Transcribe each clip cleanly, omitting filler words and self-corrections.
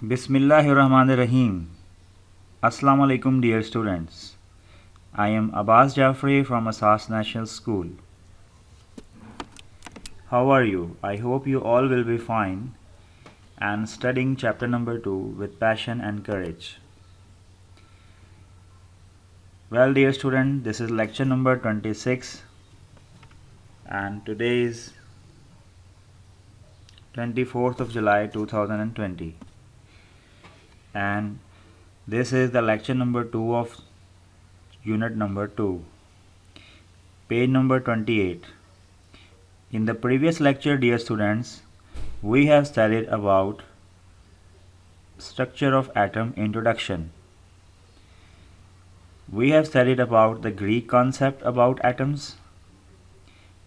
Bismillahirrahmanirrahim. Assalamu alaikum, dear students. I am Abbas Jafri from Asas National School. How are you? I hope you all will be fine and studying chapter number 2 with passion and courage. Well, dear student, this is lecture number 26 and today is 24th of July 2020. And this is the lecture number 2 of unit number 2, page number 28. In the previous lecture, dear students, we have studied about structure of atom introduction. We have studied about the Greek concept about atoms,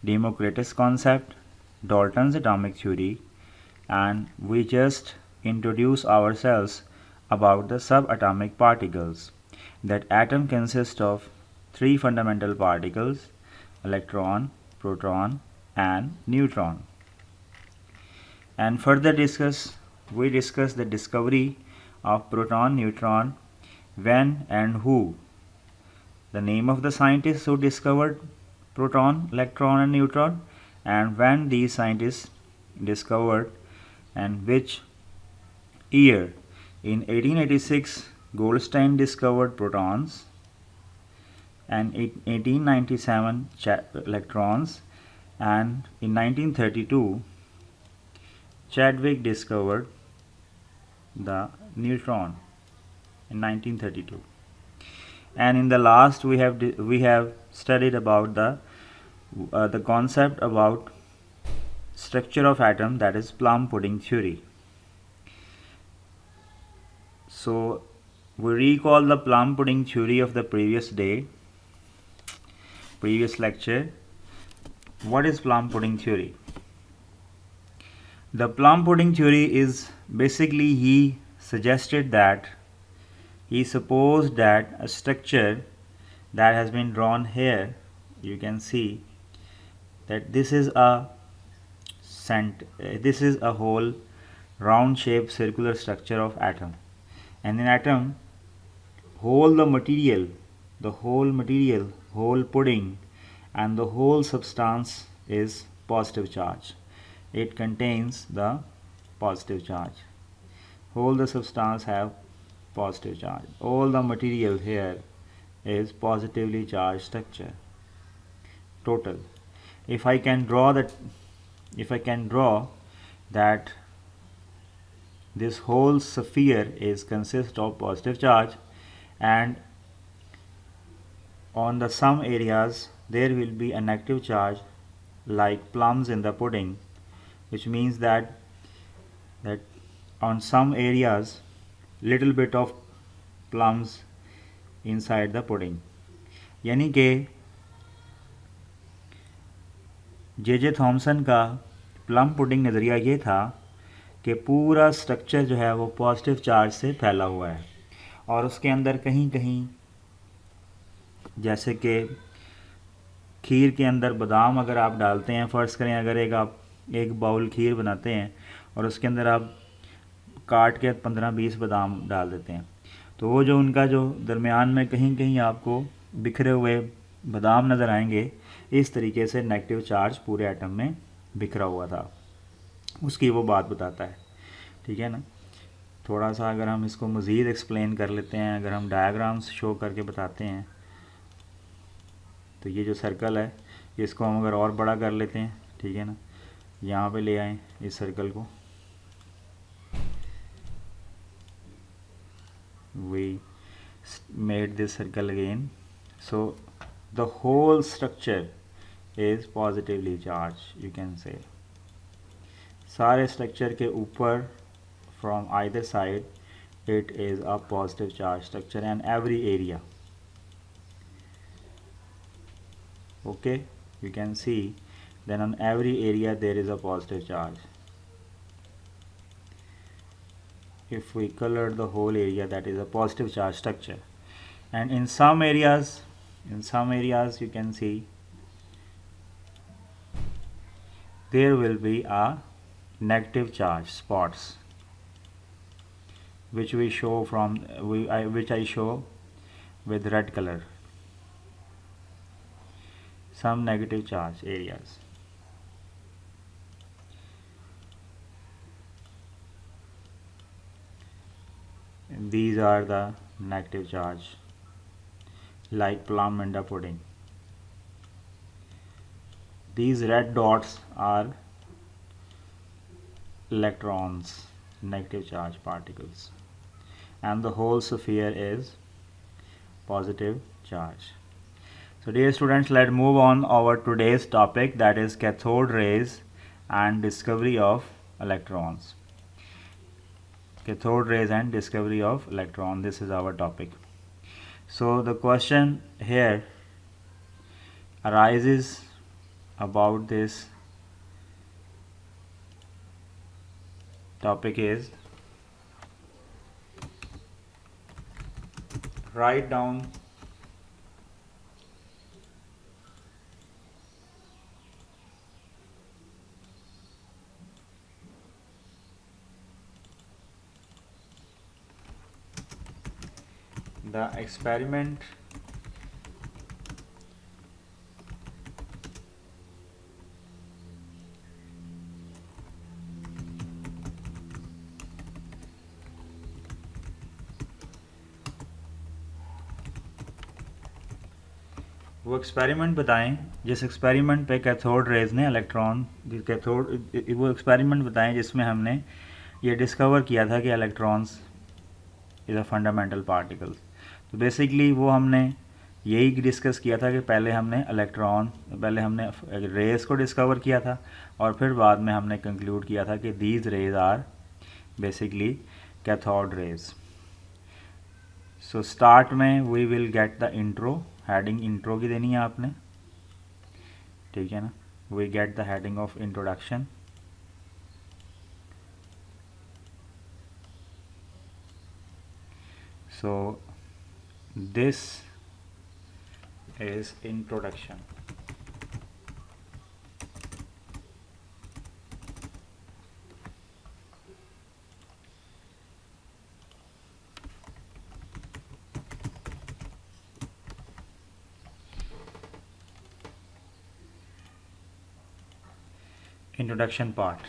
Democritus concept, Dalton's atomic theory, and we just introduce ourselves about the subatomic particles. That atom consists of three fundamental particles: electron, proton, and neutron. And further we discuss the discovery of proton, neutron, when and who, the name of the scientists who discovered proton, electron, and neutron, and when these scientists discovered and which year. In 1886, Goldstein discovered protons, and in 1897 electrons, and in 1932 Chadwick discovered the neutron in 1932. And in the last we have studied about the concept about structure of atom, that is plum pudding theory. So we recall the plum pudding theory of the previous lecture. What is plum pudding theory? The plum pudding theory is basically he supposed that a structure that has been drawn here, you can see that this is a whole round shaped circular structure of atom, and in atom whole pudding and the whole substance is positive charge. It contains the positive charge. Whole the substance have positive charge. All the material here is positively charged structure. Total. If I can draw that this whole sphere is consist of positive charge, and on the some areas there will be a negative charge like plums in the pudding, which means that on some areas little bit of plums inside the pudding. यानी कि J Thomson का plum pudding नज़रिया ये था कि पूरा structure जो है वो पॉजिटिव चार्ज से फैला हुआ है, और उसके अंदर कहीं कहीं, जैसे कि खीर के अंदर बादाम अगर आप डालते हैं, फ़र्ज़ करें अगर आप एक बाउल खीर बनाते हैं और उसके अंदर आप काट के 15-20 बादाम डाल देते हैं, तो वो जो उनका जो दरमियान में कहीं कहीं आपको बिखरे हुए बादाम नज़र आएंगे, इस तरीके से नेगेटिव चार्ज पूरे एटम में बिखरा हुआ था, उसकी वो बात बताता है। ठीक है ना। थोड़ा सा अगर हम इसको मज़ीद एक्सप्लेन कर लेते हैं, अगर हम डायग्राम्स शो करके बताते हैं, तो ये जो सर्कल है इसको हम अगर और बड़ा कर लेते हैं, ठीक है ना, यहाँ पे ले आए इस सर्कल को, we made this circle again. So the whole structure is positively charged, you can say. सारे structure के ऊपर from either side it is a positive charge structure, and every area. Okay, you can see then on every area there is a positive charge. If we color the whole area, that is a positive charge structure, and in some areas you can see there will be a negative charge spots. which we show from which I show with red color, some negative charge areas. And these are the negative charge, like plum in the pudding. These red dots are electrons, negative charge particles, and the whole sphere is positive charge. So dear students, let's move on our today's topic, that is cathode rays and discovery of electrons. Cathode rays and discovery of electron, this is our topic. So the question here arises about this topic is, write down the experiment वो experiment बताएं जिस experiment पे cathode rays ने electron वो experiment बताएं जिसमें हमने ये डिस्कवर किया था कि electrons is a fundamental particles. तो बेसिकली वो हमने यही डिस्कस किया था कि पहले हमने रेस को डिस्कवर किया था और फिर बाद में हमने कंक्लूड किया था कि these rays are basically cathode rays. So start में we will get the intro, heading intro की देनी है आपने, ठीक है ना। We get the heading of introduction. So this is introduction. Introduction part.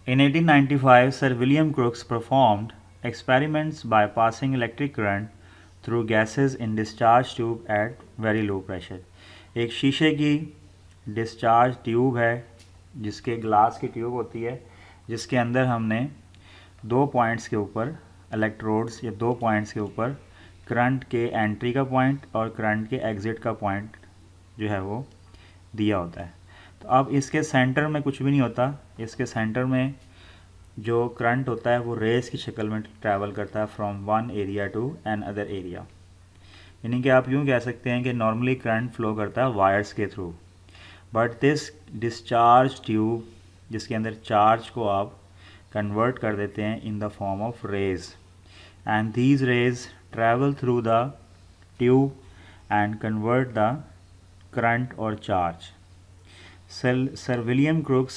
In 1895, Sir William Crookes performed experiments by passing electric current through gases in discharge tube at very low pressure. एक शीशे की discharge tube है, जिसके glass की tube होती है, जिसके अंदर हमने 2 पॉइंट्स के ऊपर इलेक्ट्रोड्स या 2 पॉइंट्स के ऊपर करंट के एंट्री का पॉइंट और करंट के एग्ज़िट का पॉइंट जो है वो दिया होता है। तो अब इसके सेंटर में कुछ भी नहीं होता, इसके सेंटर में जो करंट होता है वो रेस की शक्ल में ट्रैवल करता है from one area to another area. यानी कि आप यूँ कह सकते हैं कि नॉर्मली करंट फ्लो करता है वायर्स के थ्रू, बट दिस डिस्चार्ज ट्यूब जिसके अंदर चार्ज को आप कन्वर्ट कर देते हैं in the form of rays, and these rays travel through the tube and convert the current और charge. Sir William Crookes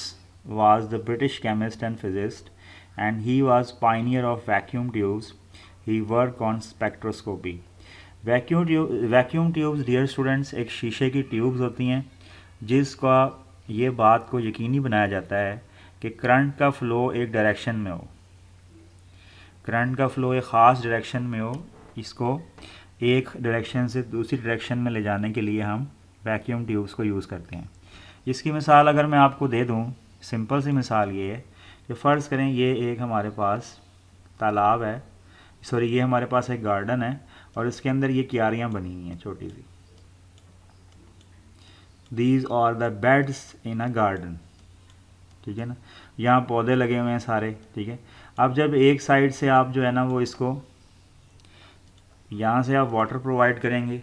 was the British chemist and physicist, and he was pioneer of vacuum tubes. He worked on spectroscopy. Vacuum tubes, dear students, एक शीशे की tubes होती हैं जिसका ये बात को यकीनी बनाया जाता है कि करंट का फ़्लो एक डायरेक्शन में हो, करंट का फ़्लो एक ख़ास डायरेक्शन में हो। इसको एक डायरेक्शन से दूसरी डायरेक्शन में ले जाने के लिए हम वैक्यूम ट्यूब्स को यूज़ करते हैं। इसकी मिसाल अगर मैं आपको दे दूं, सिंपल सी मिसाल ये है कि फ़र्ज़ करें ये एक हमारे पास तालाब है, ये हमारे पास एक गार्डन है और इसके अंदर ये क्यारियाँ बनी हुई हैं छोटी सी। These are the beds in a garden, ठीक है ना। यहाँ पौधे लगे हुए हैं सारे, ठीक है। अब जब एक साइड से आप जो है ना वो इसको यहाँ से आप वाटर प्रोवाइड करेंगे,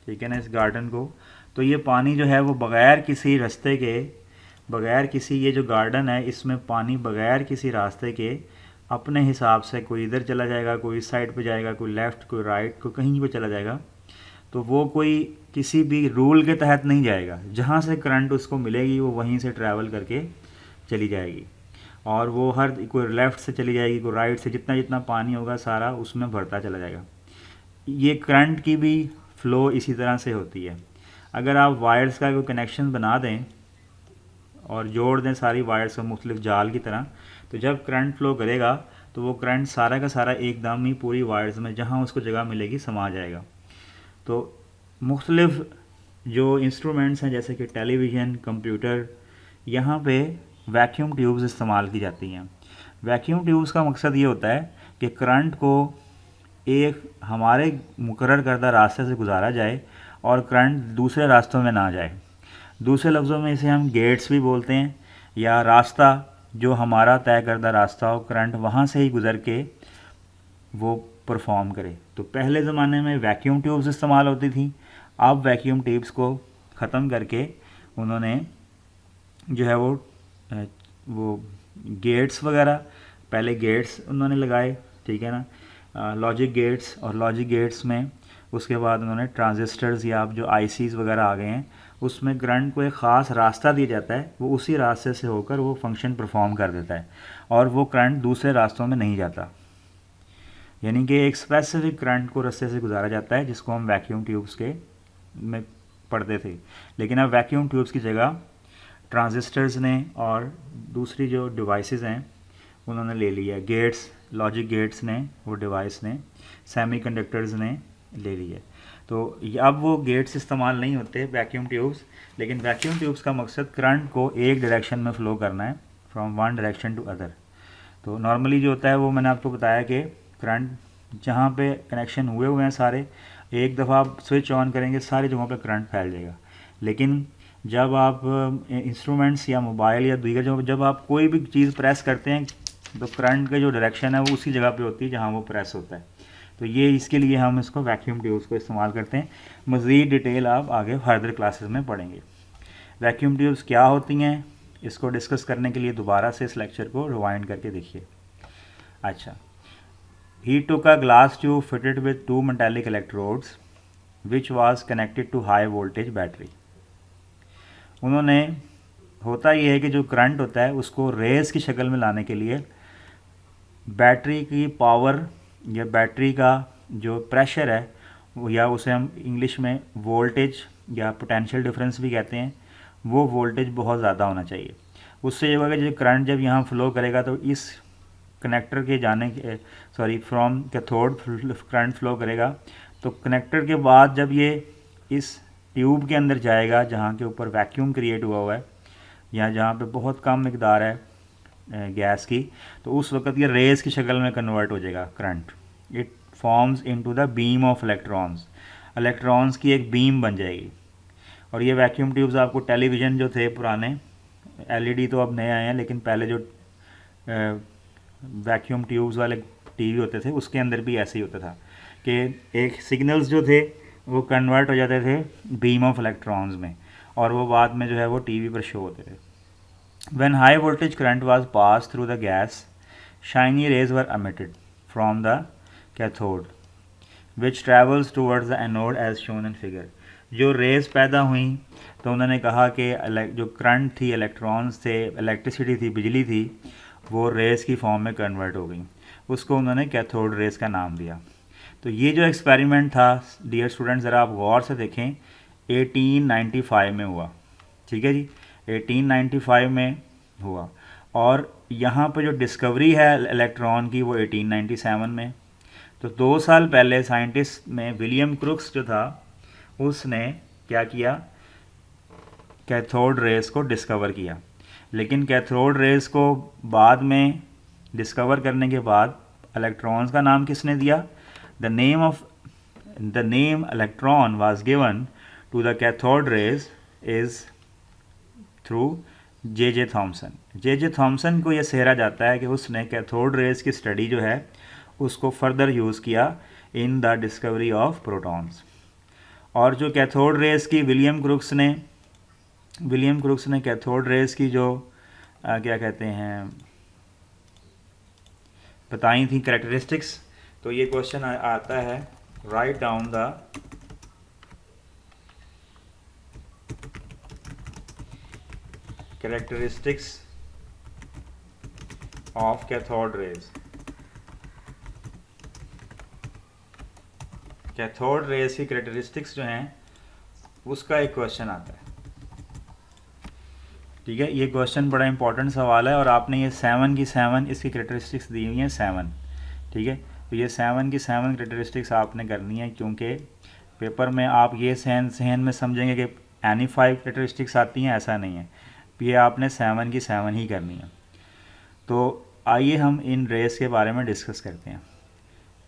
ठीक है ना, इस गार्डन को, तो ये पानी जो है वो बग़ैर किसी रास्ते के, बग़ैर किसी, ये जो गार्डन है इसमें पानी बग़ैर किसी रास्ते के अपने हिसाब से कोई इधर चला जाएगा, कोई इस साइड पे जाएगा, कोई लेफ़्ट, कोई राइट, कोई कहीं पे चला जाएगा। तो वो कोई किसी भी रूल के तहत नहीं जाएगा, जहाँ से करंट उसको मिलेगी वो वहीं से ट्रैवल करके चली जाएगी, और वो हर कोई लेफ़्ट से चली जाएगी, कोई राइट से, जितना जितना पानी होगा सारा उसमें भरता चला जाएगा। ये करंट की भी फ़्लो इसी तरह से होती है। अगर आप वायर्स का कोई कनेक्शन बना दें और जोड़ दें सारी वायर्स को मुख्तलिफ जाल की तरह, तो जब करंट फ़्लो करेगा तो वो करंट सारा का सारा एकदम ही पूरी वायर्स में जहाँ उसको जगह मिलेगी समा जाएगा। तो मुख्तलिफ जो इंस्ट्रूमेंट्स हैं जैसे कि टेलीविज़न, कंप्यूटर, यहाँ पे वैक्यूम ट्यूब्स इस्तेमाल की जाती हैं। वैक्यूम ट्यूब्स का मकसद ये होता है कि करंट को एक हमारे मुकर्रर करदा रास्ते से गुजारा जाए और करंट दूसरे रास्तों में ना जाए। दूसरे लफ्ज़ों में इसे हम गेट्स भी बोलते हैं, या रास्ता जो हमारा तय करदा रास्ता हो, करंट वहाँ से ही गुज़र के वो परफॉर्म करे। तो पहले ज़माने में वैक्यूम ट्यूब्स इस्तेमाल होती थी। अब वैक्यूम ट्यूब्स को ख़त्म करके उन्होंने जो है वो गेट्स वगैरह, पहले गेट्स उन्होंने लगाए, ठीक है ना, लॉजिक गेट्स, और लॉजिक गेट्स में उसके बाद उन्होंने ट्रांजिस्टर्स या अब जो आईसीज़ वगैरह आ गए हैं उसमें करंट को एक ख़ास रास्ता दिया जाता है, वो उसी रास्ते से होकर वो फंक्शन परफॉर्म कर देता है और वो करंट दूसरे रास्तों में नहीं जाता। यानी कि एक स्पेसिफिक करंट को रास्ते से गुजारा जाता है जिसको हम वैक्यूम ट्यूब्स के में पढ़ते थे। लेकिन अब वैक्यूम ट्यूब्स की जगह ट्रांजिस्टर्स ने और दूसरी जो डिवाइसेस हैं उन्होंने ले लिया। गेट्स, लॉजिक गेट्स ने, वो डिवाइस ने, सेमीकंडक्टर्स ने ले लिए। तो अब वो गेट्स इस्तेमाल नहीं होते वैक्यूम ट्यूब्स, लेकिन वैक्यूम ट्यूब्स का मकसद करंट को एक डायरेक्शन में फ़्लो करना है, from one direction to other. तो नॉर्मली जो होता है वो मैंने आपको बताया कि करंट जहाँ पे कनेक्शन हुए हैं सारे, एक दफ़ा आप स्विच ऑन करेंगे सारी जगहों पे करंट फैल जाएगा। लेकिन जब आप इंस्ट्रूमेंट्स या मोबाइल या दीगर जब आप कोई भी चीज़ प्रेस करते हैं तो करंट का जो डायरेक्शन है वो उसी जगह पे होती है जहाँ वो प्रेस होता है। तो ये इसके लिए हम इसको वैक्यूम ट्यूब्स को इस्तेमाल करते हैं। मज़ीद डिटेल आप आगे फर्दर क्लासेस में पढ़ेंगे। वैक्यूम ट्यूब्स क्या होती हैं इसको डिस्कस करने के लिए दोबारा से इस लेक्चर को रिवाइंड करके देखिए। अच्छा, he took a glass tube fitted with two metallic electrodes which was connected to high voltage battery। उन्होंने, होता ये है कि जो करंट होता है उसको रेस की शक्ल में लाने के लिए बैटरी की पावर या बैटरी का जो प्रेशर है या उसे हम इंग्लिश में वोल्टेज या पोटेंशियल डिफरेंस भी कहते हैं, वो वोल्टेज बहुत ज़्यादा होना चाहिए। उससे ये होगा जो करंट जब यहाँ फ़्लो करेगा तो इस कनेक्टर के जाने के फ्रॉम कैथोड करंट फ़्लो करेगा, तो कनेक्टर के बाद जब ये इस ट्यूब के अंदर जाएगा जहाँ के ऊपर वैक्यूम क्रिएट हुआ है या जहाँ पे बहुत कम मकदार है गैस की, तो उस वक्त ये रेस की शक्ल में कन्वर्ट हो जाएगा current. It forms into the beam of electrons, electrons की एक बीम बन जाएगी। और ये वैक्यूम ट्यूब्स आपको टेलीविज़न जो थे पुराने, एलईडी तो अब नए आए हैं, लेकिन पहले जो वैक्यूम ट्यूब्स वाले टीवी होते थे उसके अंदर भी ऐसे ही होता था कि एक सिग्नल्स जो थे वो कन्वर्ट हो जाते थे बीम ऑफ इलेक्ट्रॉन्स में, और वो बाद में जो है वो टीवी पर शो होते थे। When high voltage current was pass through the gas, shiny rays were emitted from the cathode which travels towards the anode as shown in figure. जो रेज पैदा हुई तो उन्होंने कहा कि जो करंट थी, इलेक्ट्रॉन्स थे, इलेक्ट्रिसिटी थी, बिजली थी, वो रेस की फॉर्म में कन्वर्ट हो गई। उसको उन्होंने कैथोड रेस का नाम दिया। तो ये जो एक्सपेरिमेंट था डियर स्टूडेंट्स, ज़रा आप गौर से देखें, 1895 में हुआ, ठीक है जी, 1895 में हुआ। और यहाँ पर जो डिस्कवरी है इलेक्ट्रॉन की वो 1897 में। तो 2 साल पहले साइंटिस्ट में विलियम क्रुक्स जो था उसने क्या किया, कैथोड रेस को डिस्कवर किया। लेकिन कैथोड रेस को बाद में डिस्कवर करने के बाद इलेक्ट्रॉन्स का नाम किसने दिया? The name electron was given to the cathode rays is through J Thomson. J Thomson को यह सेहरा जाता है कि उसने कैथोड रेस की स्टडी जो है उसको फर्दर यूज़ किया in the discovery of protons. और जो कैथोड रेस की विलियम क्रुक्स ने कैथोड रेस की जो क्या कहते हैं बताई थी कैरेक्टरिस्टिक्स, तो ये क्वेश्चन आता है, write down the characteristics of cathode raise. Cathode rays की कैरेक्टरिस्टिक्स जो हैं उसका एक क्वेश्चन आता है। ठीक है, ये क्वेश्चन बड़ा इंपॉर्टेंट सवाल है और आपने ये 7 की 7 इसकी कैरेक्टरिस्टिक्स दी हुई हैं 7। ठीक है, तो ये 7 की 7 कैरेक्टरिस्टिक्स आपने करनी है, क्योंकि पेपर में आप ये सहन सहन में समझेंगे कि एनी 5 कैरेक्टरिस्टिक्स आती हैं, ऐसा नहीं है। ये आपने 7 की 7 ही करनी है। तो आइए हम इन रेस के बारे में डिस्कस करते हैं।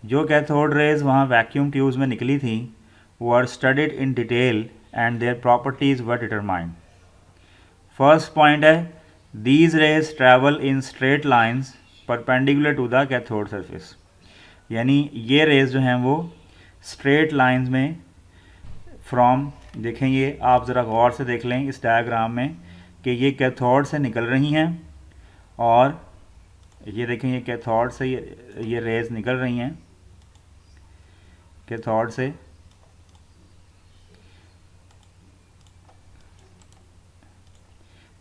जो कैथोड रेज वहाँ वैक्यूम ट्यूब्स में निकली थी वो are studied in detail and their properties were determined. First point है, these rays travel in straight lines perpendicular to the cathode surface. यानी ये रेज जो हैं वो स्ट्रेट लाइंस में फ्रॉम, देखें ये आप ज़रा गौर से देख लें इस डायग्राम में कि ये कैथोड से निकल रही हैं और ये देखें ये कैथोड से ये रेज निकल रही हैं कैथोड से।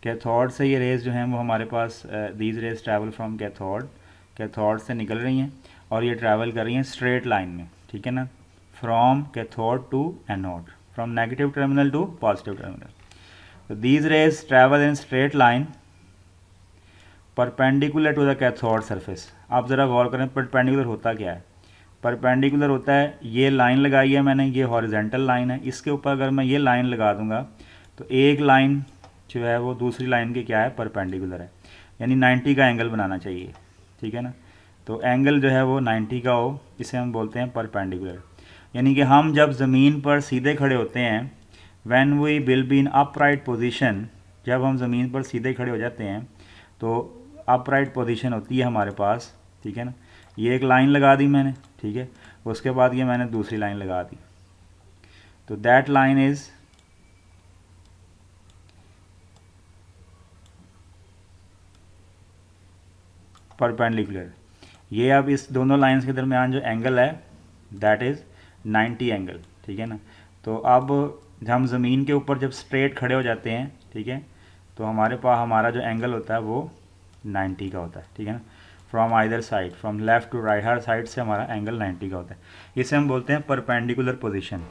कैथोड से ये रेज जो हैं वो हमारे पास these rays travel from cathode से निकल रही हैं और ये ट्रैवल कर रही हैं स्ट्रेट लाइन में। ठीक है ना, from cathode to anode, from negative terminal to positive terminal. तो these rays travel in straight line perpendicular to the cathode surface. आप ज़रा गौर करें परपेंडिकुलर होता क्या है। परपेंडिकुलर होता है, ये लाइन लगाई है मैंने, ये हॉरिजेंटल लाइन है, इसके ऊपर अगर मैं ये लाइन लगा दूंगा तो एक लाइन जो है वो दूसरी लाइन के क्या है, परपेंडिकुलर है, यानी 90 का एंगल बनाना चाहिए। ठीक है ना, तो एंगल जो है वो 90 का हो, इसे हम बोलते हैं परपेंडिकुलर। यानी कि हम जब ज़मीन पर सीधे खड़े होते हैं, when we will be in upright position, जब हम ज़मीन पर सीधे खड़े हो जाते हैं तो अपराइट पोजीशन होती है हमारे पास। ठीक है ना, ये एक लाइन लगा दी मैंने, ठीक है, उसके बाद ये मैंने दूसरी लाइन लगा दी, तो दैट लाइन इज़ परपेंडिकुलर। ये अब इस दोनों लाइंस के दरमियान जो एंगल है दैट इज़ 90 एंगल। ठीक है ना, तो अब हम ज़मीन के ऊपर जब स्ट्रेट खड़े हो जाते हैं, ठीक है, तो हमारे पास हमारा जो एंगल होता है वो 90 का होता है। ठीक है ना, from either side, from left to right, हर साइड से हमारा एंगल 90 का होता है। इसे हम बोलते हैं परपेंडिकुलर पोजीशन।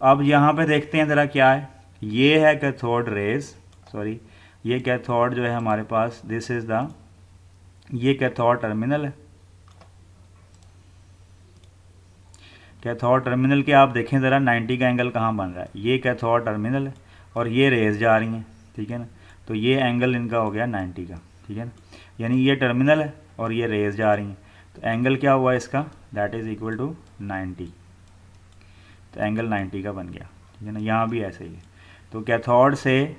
अब यहाँ पे देखते हैं ज़रा क्या है। ये है कैथोड रेज, सॉरी ये कैथोड जो है हमारे पास, दिस इज़ द, ये कैथोड टर्मिनल है। कैथोड टर्मिनल के आप देखें ज़रा 90 का एंगल कहाँ बन रहा है, ये कैथोड टर्मिनल है और ये रेज जा रही हैं। ठीक है ना, तो ये एंगल इनका हो गया 90 का। ठीक है ना, यानी ये टर्मिनल है और ये रेज जा रही हैं, तो एंगल क्या हुआ इसका, दैट इज़ इक्वल टू 90। तो एंगल 90 का बन गया। ठीक है ना, यहाँ भी ऐसे ही है। तो कैथोड से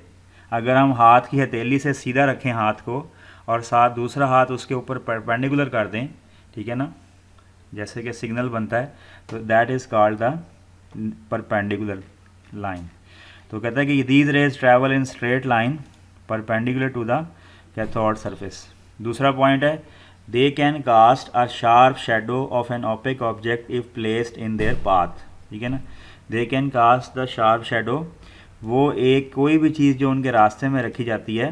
अगर हम हाथ की हथेली से सीधा रखें हाथ को और साथ दूसरा हाथ उसके ऊपर परपेंडिकुलर कर दें, ठीक है ना, जैसे कि सिग्नल बनता है, तो that is called the perpendicular line. तो कहता है कि these rays travel in straight line perpendicular to the cathode surface. दूसरा पॉइंट है, they can cast a sharp shadow of an opaque object if placed in their path. ठीक है ना, they can cast the sharp shadow, वो एक कोई भी चीज़ जो उनके रास्ते में रखी जाती है,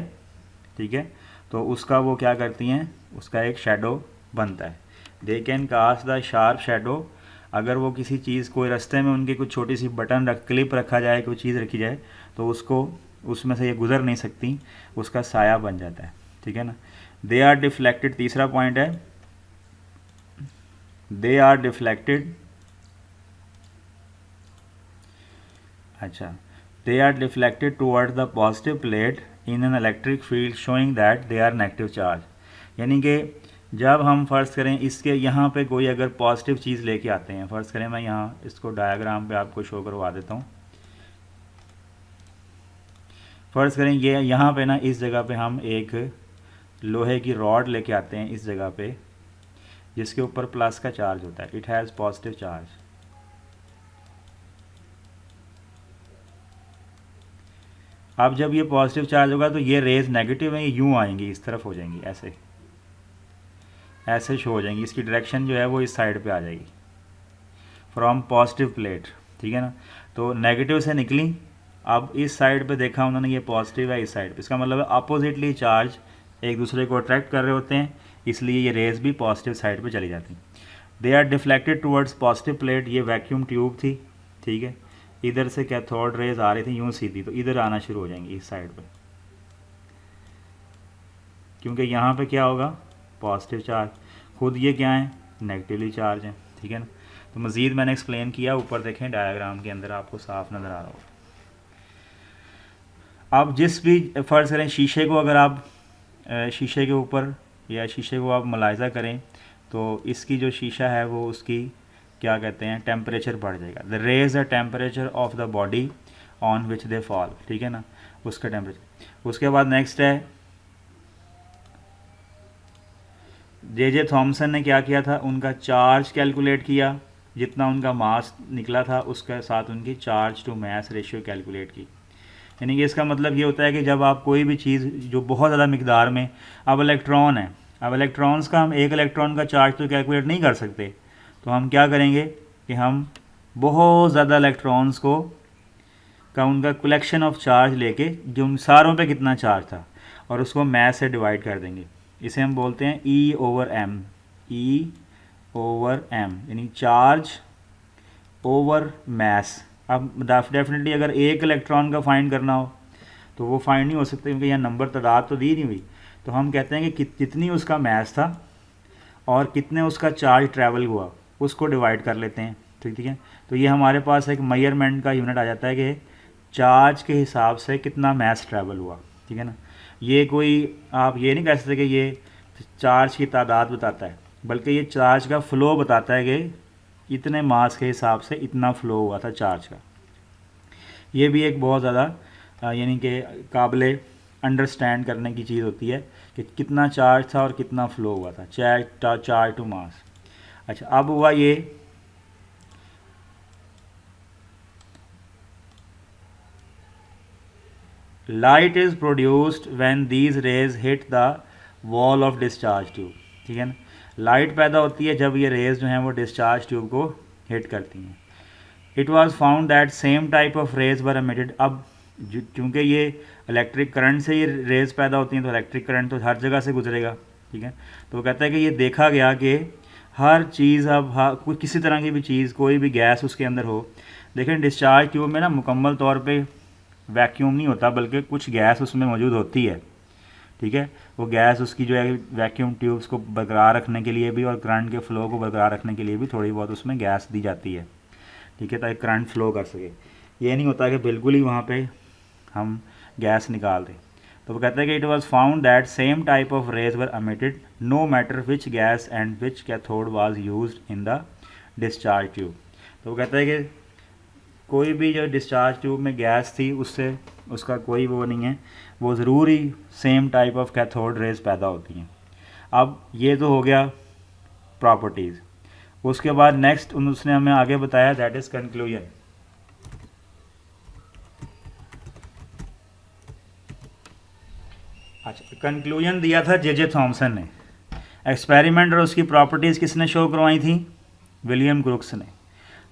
ठीक है, तो उसका वो क्या करती हैं, उसका एक शेडो बनता है। They can cast the sharp shadow, अगर वो किसी चीज़ को रास्ते में उनकी कुछ छोटी सी बटन क्लिप रखा जाए, कोई चीज़ रखी जाए, तो उसको उसमें से ये गुजर नहीं सकती, उसका साया बन जाता है। ठीक है ना, दे आर डिफ्लेक्टेड, तीसरा पॉइंट है, दे आर डिफ्लेक्टेड, अच्छा, they are deflected toward the positive plate in an electric field showing that they are negative charge. यानी कि जब हम फ़र्ज़ करें इसके यहाँ पे कोई अगर पॉजिटिव चीज़ लेके आते हैं, फ़र्ज़ करें मैं यहाँ इसको डायग्राम पे आपको शो करवा देता हूँ। फ़र्ज़ करें ये यहाँ पे ना इस जगह पे हम एक लोहे की रॉड लेके आते हैं इस जगह पे, जिसके ऊपर प्लस का चार्ज होता है, इट हैज़ पॉजिटिव चार्ज। अब जब ये पॉजिटिव चार्ज होगा तो ये रेज नेगेटिव है, ये यूँ आएंगी, इस तरफ हो जाएंगी, ऐसे ऐसे शो हो जाएंगी, इसकी डायरेक्शन जो है वो इस साइड पे आ जाएगी फ्रॉम पॉजिटिव प्लेट। ठीक है ना, तो नेगेटिव से निकली, अब इस साइड पे देखा उन्होंने ये पॉजिटिव है इस साइड पे, इसका मतलब है अपोजिटली चार्ज एक दूसरे को अट्रैक्ट कर रहे होते हैं, इसलिए ये रेज भी पॉजिटिव साइड पे चली जाती। They are deflected towards positive plate, ये वैक्यूम ट्यूब थी, ठीक है, इधर से कैथोड रेज आ रही थी यूँ सीधी, तो इधर आना शुरू हो जाएंगी इस साइड पे, क्योंकि यहाँ पे क्या होगा पॉजिटिव चार्ज, खुद ये क्या है नेगेटिवली चार्ज है, ठीक है ना। तो मज़ीद मैंने एक्सप्लेन किया, ऊपर देखें डायग्राम के अंदर आपको साफ नज़र आ रहा होगा। आप जिस भी फ़र्ज़ करें शीशे को, अगर आप शीशे के ऊपर या शीशे को आप मुलाहिज़ा करें तो इसकी जो शीशा है वो उसकी क्या कहते हैं टेम्परेचर बढ़ जाएगा। The rays the temperature of the body on which they fall, ठीक है ना, उसका टेम्परेचर। उसके बाद नेक्स्ट है जे थॉमसन ने क्या किया था, उनका चार्ज कैलकुलेट किया, जितना उनका मास निकला था उसके साथ उनकी charge to mass ratio calculate की। यानी कि इसका मतलब ये होता है कि जब आप कोई भी चीज़ जो बहुत ज़्यादा मिकदार में, अब इलेक्ट्रॉन है, अब इलेक्ट्रॉन्स का हम एक इलेक्ट्रॉन का चार्ज तो कैलकुलेट नहीं कर सकते, तो हम क्या करेंगे कि हम बहुत ज़्यादा इलेक्ट्रॉन्स को का उनका कलेक्शन ऑफ चार्ज लेके जो उन सारों पे कितना चार्ज था और उसको मैस से डिवाइड कर देंगे। इसे हम बोलते हैं E/m, E/m यानी चार्ज ओवर मैस। अब डेफिनेटली अगर एक इलेक्ट्रॉन का फाइंड करना हो तो वो फाइंड नहीं हो सकता, क्योंकि यहाँ नंबर तादाद तो दी नहीं हुई। तो हम कहते हैं कि कितनी उसका मैस था और कितने उसका चार्ज ट्रैवल हुआ उसको डिवाइड कर लेते हैं, ठीक है। तो ये हमारे पास एक मेजरमेंट का यूनिट आ जाता है कि चार्ज के हिसाब से कितना मैस ट्रैवल हुआ, ठीक है ना। ये कोई आप ये नहीं कह सकते कि ये चार्ज की तादाद बताता है, बल्कि ये चार्ज का फ़्लो बताता है कि इतने मास के हिसाब से इतना फ़्लो हुआ था चार्ज का। ये भी एक बहुत ज़्यादा यानी कि काबिल अंडरस्टैंड करने की चीज़ होती है कि कितना चार्ज था और कितना फ़्लो हुआ था, चार्ज टू मास। अच्छा, अब हुआ ये light is produced when these raise hit the wall of discharge tube, ठीक है ना। लाइट पैदा होती है जब ये रेज जो हैं वो डिस्चार्ज ट्यूब को हिट करती हैं। It was found that same type of rays were emitted. अब क्योंकि ये इलेक्ट्रिक करंट से ये रेज पैदा होती हैं तो इलेक्ट्रिक करंट तो हर जगह से गुजरेगा, ठीक है। तो वो कहता है कि ये देखा गया कि हर चीज़ अब कोई किसी तरह की भी चीज़, कोई भी गैस उसके अंदर हो, देखें डिस्चार्ज ट्यूब में ना मुकम्मल तौर पे वैक्यूम नहीं होता, बल्कि कुछ गैस उसमें मौजूद होती है, ठीक है। वो गैस उसकी जो है वैक्यूम ट्यूब्स को बरकरार रखने के लिए भी और करंट के फ़्लो को बरकरार रखने के लिए भी थोड़ी बहुत उसमें गैस दी जाती है, ठीक है, ताकि करंट फ्लो कर सके। ये नहीं होता कि बिल्कुल ही वहाँ पे हम गैस निकाल दें। तो वो कहता है कि it was found that same type of rays were emitted no matter which gas and which cathode was used in the discharge tube. तो वो कहता है कि कोई भी जो डिस्चार्ज ट्यूब में गैस थी उससे उसका कोई वो नहीं है, वो ज़रूर ही same type of cathode rays पैदा होती हैं। अब ये तो हो गया प्रॉपर्टीज़। उसके बाद नेक्स्ट उसने हमें आगे बताया दैट इज़ कंक्लूजन। अच्छा, कंक्लूजन दिया था जे थॉमसन ने। एक्सपेरिमेंट और उसकी प्रॉपर्टीज़ किसने शो करवाई थी? विलियम क्रुक्स ने।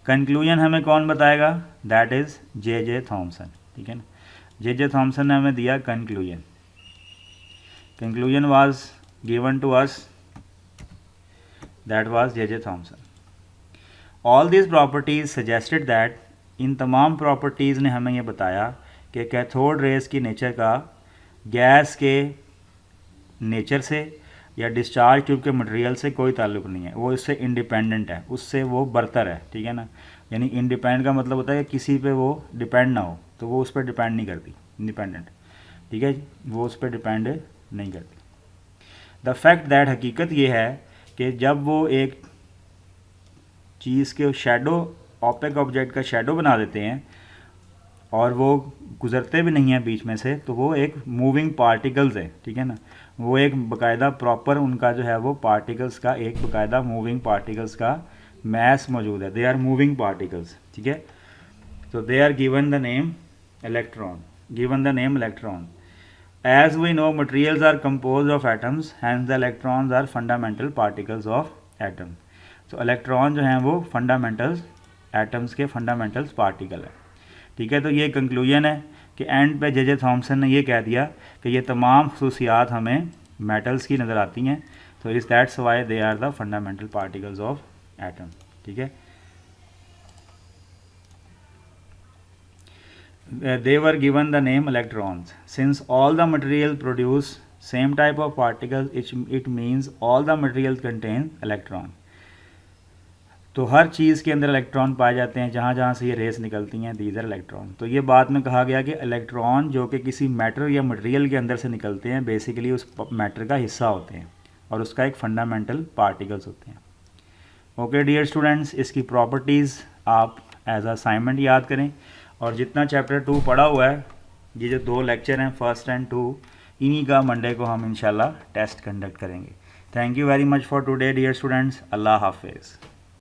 कंक्लूजन हमें कौन बताएगा? दैट इज़ जे थॉमसन, ठीक है ना। जे थॉमसन ने हमें दिया conclusion. Conclusion was given to us, that was J Thomson. All these properties suggested that, इन तमाम प्रॉपर्टीज़ ने हमें ये बताया कि कैथोड रेज की नेचर का गैस के नेचर से या डिस्चार्ज ट्यूब के मटेरियल से कोई ताल्लुक़ नहीं है, वो इससे इंडिपेंडेंट है, उससे वो बरतर है, ठीक है ना। यानी इंडिपेंडेंट का मतलब होता है कि किसी पे वो डिपेंड ना हो, तो वो उस पर डिपेंड नहीं करती, इंडिपेंडेंट, ठीक है, वो उस पर डिपेंड नहीं करती। द फैक्ट दैट, हकीकत ये है कि जब वो एक चीज़ के शैडो, ऑपेक ऑब्जेक्ट का शैडो बना देते हैं और वो गुज़रते भी नहीं हैं बीच में से, तो वो एक मूविंग पार्टिकल्स है, ठीक है ना। वो एक बाकायदा प्रॉपर उनका जो है वो पार्टिकल्स का एक बाकायदा मूविंग पार्टिकल्स का मैस मौजूद है। दे आर मूविंग पार्टिकल्स, ठीक है। तो they are given the name electron, given the name electron. As we know materials are compose of atoms, hence the electrons are fundamental particles of atom. तो electron जो हैं वो fundamentals, atoms के fundamentals particle है, ठीक है। तो ये कंक्लूजन है कि एंड पे जे थॉमसन ने ये कह दिया कि ये तमाम खसूसियात हमें मेटल्स की नज़र आती हैं तो इस that's why they are the fundamental particles of atom. ठीक है, they were given the name electrons since all the material produce same type of particles, it means all the material contain electron। तो हर चीज़ के अंदर electron पाए जाते हैं, जहाँ जहाँ से ये रेस निकलती हैं दीज आर इलेक्ट्रॉन। तो ये बाद में कहा गया कि इलेक्ट्रॉन जो कि किसी मैटर या मटेरियल के अंदर से निकलते हैं बेसिकली उस मैटर का हिस्सा होते हैं और उसका एक फंडामेंटल पार्टिकल्स होते हैं। ओके डियर स्टूडेंट्स, इसकी प्रॉपर्टीज़ आप एज असाइनमेंट याद करें और जितना चैप्टर 2 पढ़ा हुआ है, ये जो 2 लेक्चर हैं फर्स्ट एंड 2, इन्हीं का मंडे को हम इंशाल्लाह टेस्ट कंडक्ट करेंगे। Thank you very much for today dear students. अल्लाह हाफिज़।